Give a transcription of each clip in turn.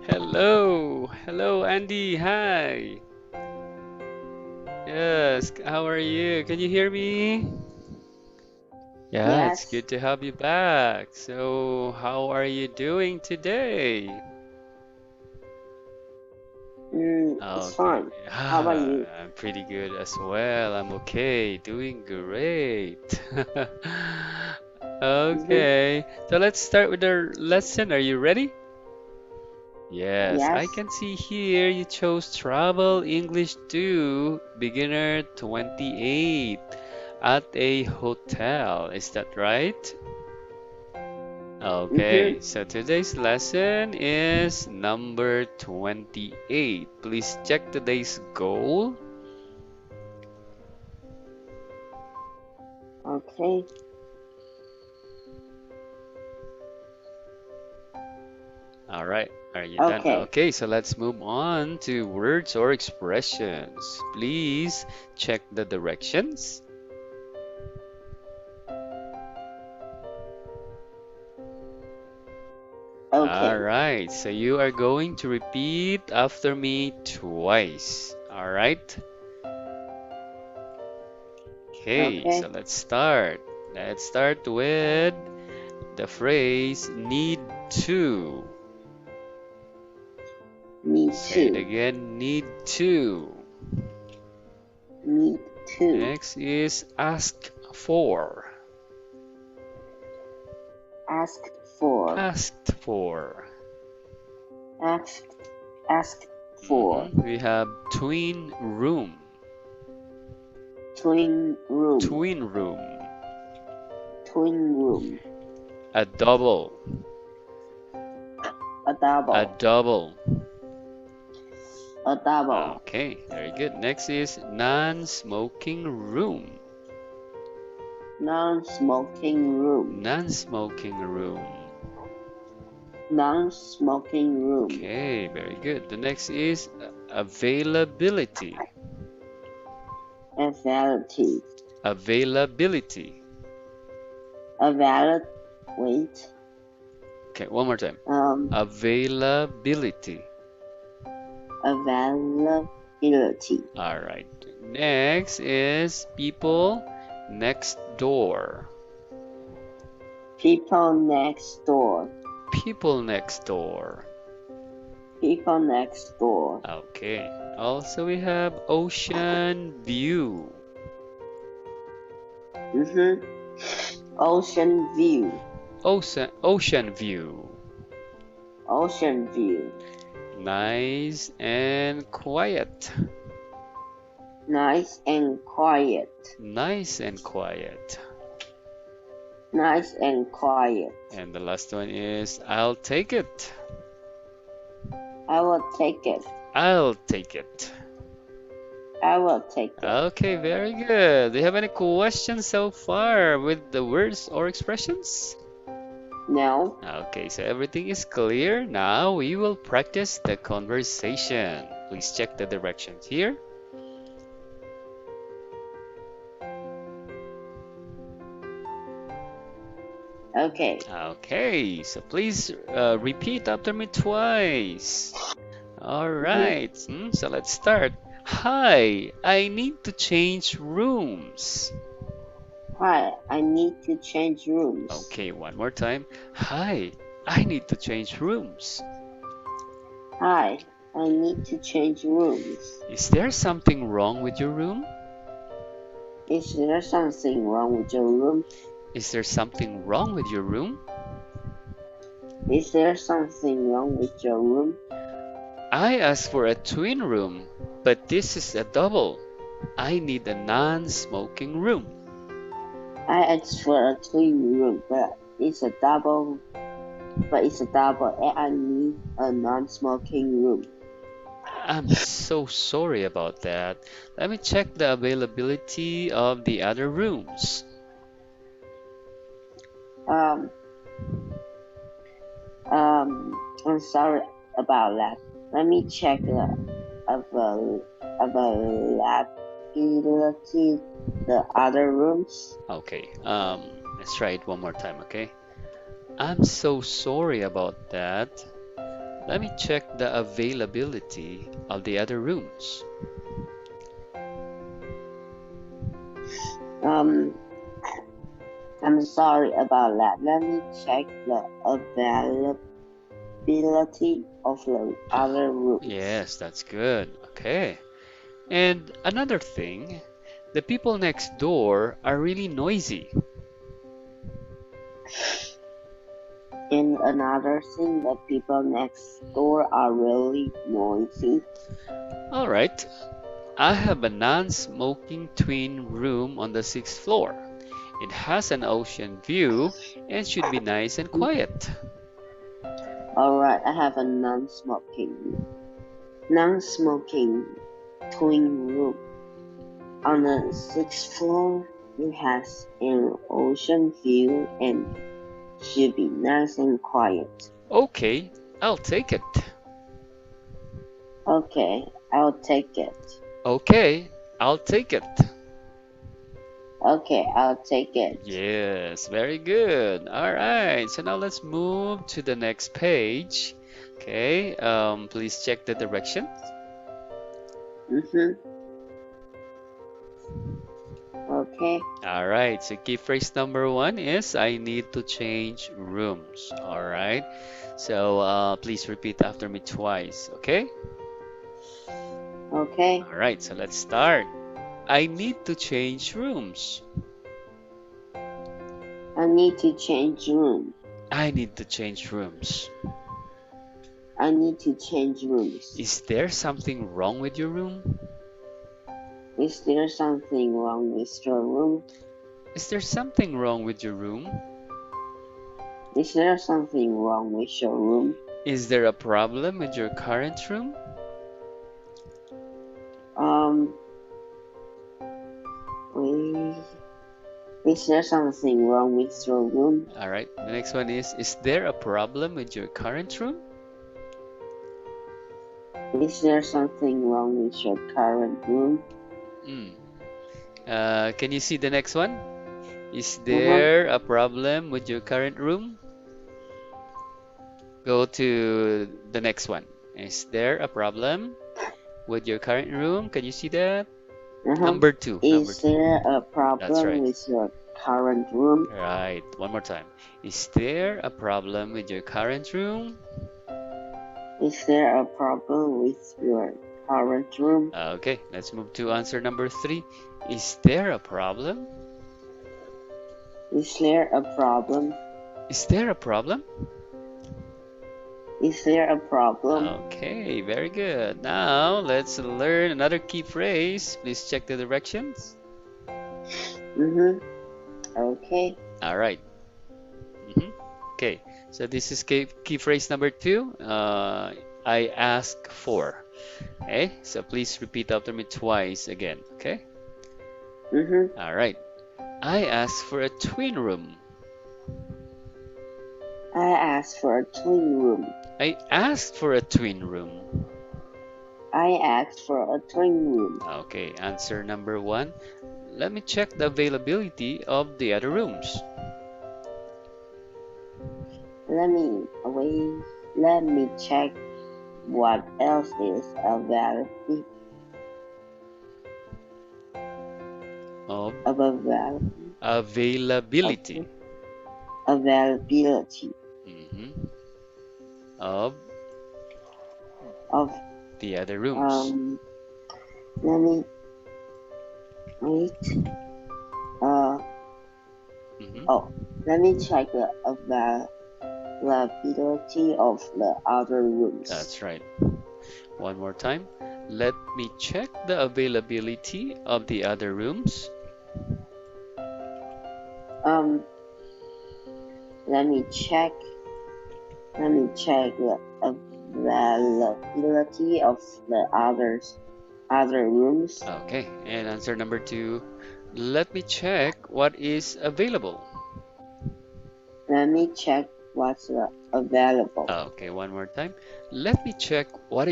Hello, hello Andy, hi. Yes, how are you? Can you hear me? Yeah, it's Yes, good to have you back. So, how are you doing today? it's Okay, fine. How about ah, you? I'm pretty good as well. I'm okay, doing great. Mm-hmm. Okay, so let's start with our lesson. Are you ready? Yes, I Yes, can see here you chose Travel English 2, Beginner 28 at a hotel. Is that right? mm-hmm. Okay, so today's lesson is number 28. Please check today's goal. Okay, All right, are you done? okay, Okay, so let's move on to words or expressions. Please check the directions. All okay, right, so you are going to repeat after me twice. All right? Okay, so okay. let's start. Let's start with the phrase need to. Me Say it too. again, need to. Me too. Next is ask for. Ask for. Asked for. Ask. Ask for. We have twin room. Twin room. Twin room. Twin room. A double. A A double. double. A double. Okay, very good. Next is non-smoking room. Non-smoking room. Non-smoking room. Non-smoking room. Okay, very good. The next is availability. Availability. Availability. Availability. Wait. Okay, one more time. Um. Availability. Availability. All right. Next is people next door. People next door. People next door. People next door. Okay. Also, we have ocean view. Mm-hmm. Ocean view. Ocean view. Ocean view. Nice and quiet. Nice and quiet. Nice and quiet. Nice and quiet. And the last one is I'll take it. I will take it. I'll take it. I will take it. Okay, very good. Do you have any questions so far with the words or expressions? No. Okay, so everything is clear. Now we will practice the conversation. Please check the directions here. Okay. Okay, so please repeat after me twice. All Mm-hmm. right, so let's start. Hi, I need to change rooms. Hi, I need to change rooms. Okay, one more time. Hi, I need to change rooms. Hi, I need to change rooms. Is there something wrong with your room? Is there something wrong with your room? Is there something wrong with your room? Is there something wrong with your room? I asked for a twin room, but this is a double. I need a non-smoking room. I asked for a twin room, but it's a double. And I need a non-smoking room. I'm so sorry about that. Let me check the availability of the other rooms. Um, I'm sorry about that. Let me check the availability the other rooms. Okay, let's try it one more time, okay? I'm so sorry about that. Let me check the availability of the other rooms. Um, I'm sorry about that. Let me check the availability of the other rooms. Yes, that's good. Okay. And another thing, the people next door are really noisy. And another thing, the people next door are really noisy. All right. I have a non-smoking twin room on the sixth floor. It has an ocean view and should be nice and quiet. Alright, I have a non-smoking twin room. On the sixth floor, it has an ocean view and should be nice and quiet. Okay, I'll take it. Okay, I'll take it. Okay, I'll take it. Okay, I'll take it. Yes, very good. All right, so now let's move to the next page. Okay, please check the directions. Okay. All right, so key phrase number one is I need to change rooms. All right, so please repeat after me twice, okay? Okay. All right, so let's start. I need to change rooms. I need to change room. I need to change rooms. I need to change rooms. Is there something wrong with your room? Is there something wrong with your room? Is there something wrong with your room? Is there something wrong with your room? Is there a problem with your current room? Is there something wrong with your room? All right, the next one is there a problem with your current room? Is there something wrong with your current room? Can you see the next one? Is there a problem with your current room? Go to the next one. Is there a problem with your current room? Can you see that? Number two. Is there a That's problem right. with your current room? Right. One more time. Is there a problem with your current room? Is there a problem with your current room? Okay, let's move to answer number three. Is there a problem? Is there a problem? Is there a problem? Is there a problem? Okay, very good. Now let's learn another key phrase. Please check the directions. Okay. All right. Okay, so this is key phrase number two. I ask for. Okay, so please repeat after me twice again. Okay. All right. I asked for a twin room. I asked for a twin room. I asked for a twin room. I asked for a twin room. Okay, answer number one. Let me check the availability of the other rooms. Let me check what else is available. Availability. Availability Of of the other rooms. let me wait. Let me check the availability of the other rooms. That's right. One more time. Let me check the availability of the other rooms. Let me check the availability of the other rooms. Okay, and answer number two. Let me check what is available. Let me check what's available. Okay, one more time. Let me check what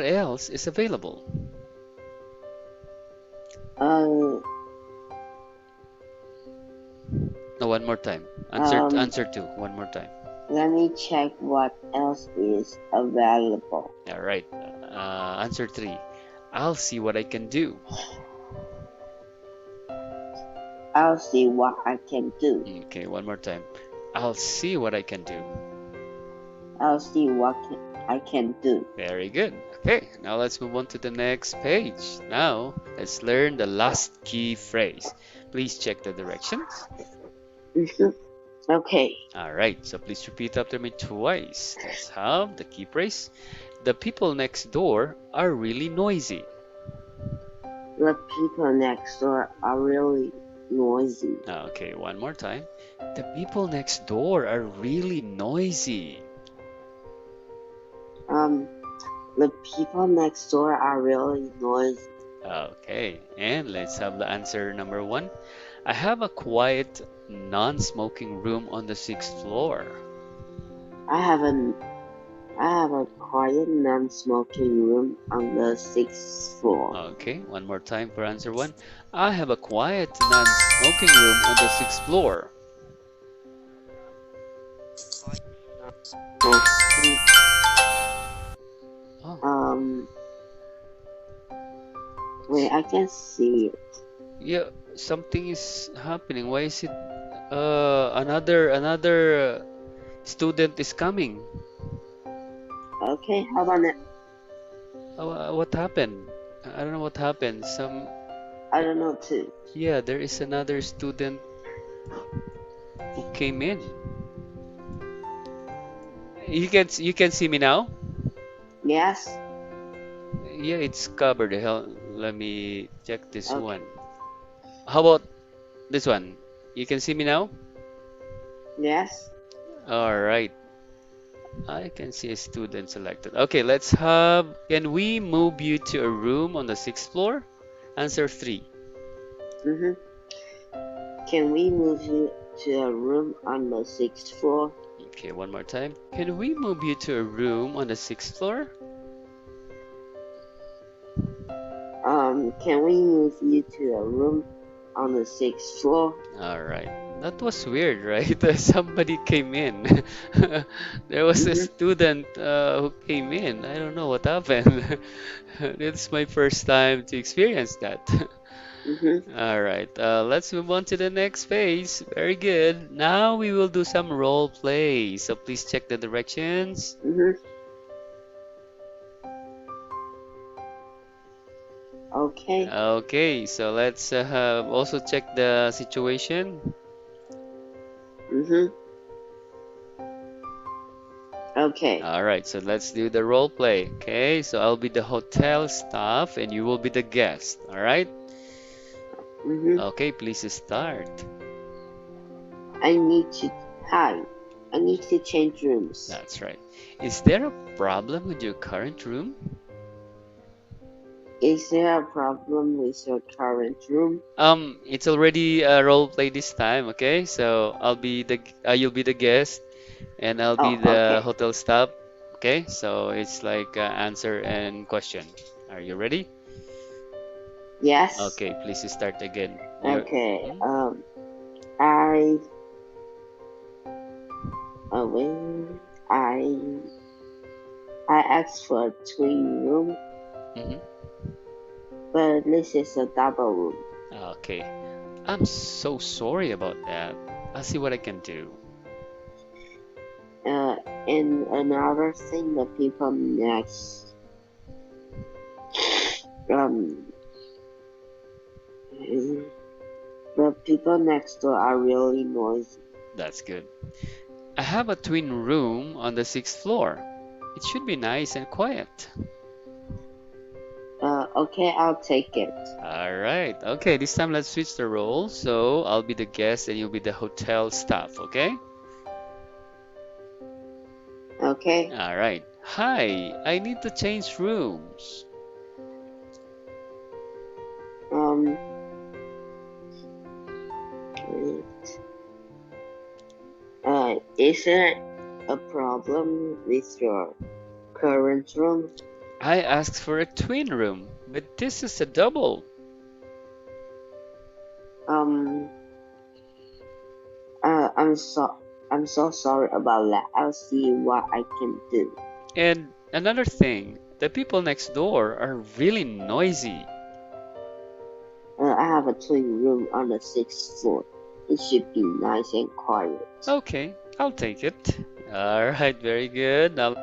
else is available. No, one more time. Answer two. One more time. Let me check what else is available. All right. Answer 3. I'll see what I can do. I'll see what I can do. Okay, one more time. I'll see what I can do. I'll see what I can do. Very good. Okay, now let's move on to the next page. Now, let's learn the last key phrase. Please check the directions. Mhm. Okay. All right, so please repeat after me twice. Let's have the key phrase. The people next door are really noisy. The people next door are really noisy. Okay, one more time. The people next door are really noisy. The people next door are really noisy. Okay, and let's have the answer number 1. I have a quiet, non-smoking room on the 6th floor. I have a quiet non-smoking room on the 6th floor. Okay, one more time for answer 1. I have a quiet, non-smoking room on the 6th floor. Oh, Wait, I can see it. yeah, something is happening. Why is it another student is coming? Okay, how about that? What happened? I don't know what happened. I don't know too. Yeah, there is another student who came in. You can see me now? Yes? Yeah, it's covered. Hell, let me check this Okay. one. How about this one? You can see me now? Yes? All right. I can see a student selected. Okay, let's have. Can we move you to a room on the 6th floor? Answer 3. Mm-hmm. Can we move you to a room on the 6th floor? Okay, one more time. Can we move you to a room on the 6th floor? Can we move you to a room on the 6th floor? All right. That was weird, right? Somebody came in. There was a Mm-hmm. student who came in. I don't know what happened. It's my first time to experience that. Mm-hmm. All right, let's move on to the next phase. Very good. Now we will do some role play. So please check the directions. Mm-hmm. Okay. Okay, so let's also check the situation. Mm-hmm. Okay. All right, so let's do the role play. Okay, so I'll be the hotel staff and you will be the guest. All right? Mm-hmm. Okay, please start. I need to Hi. I need to change rooms. That's right. Is there a problem with your current room? Is there a problem with your current room? It's already a role play this time, okay? So you'll be the guest, and I'll be Oh, the okay. hotel staff, okay? So it's like answer and question. Are you ready? Yes. Okay, please start again. Okay. Hmm? I when I asked for a twin room, Hmm. but this is a double room. Okay, I'm so sorry about that. I'll see what I can do. And another thing, um, the people next door are really noisy. That's good. I have a twin room on the 6th floor. It should be nice and quiet. Okay, I'll take it. All right. Okay, this time let's switch the roles. So I'll be the guest and you'll be the hotel staff, okay? Okay. All right. Hi, I need to change rooms. Um, is there a problem with your current room? I asked for a twin room, but this is a double. Um, I'm so I'm so sorry about that. I'll see what I can do. And another thing, the people next door are really noisy. I have a twin room on the 6th floor. It should be nice and quiet. Okay, I'll take it. All right, very good. Now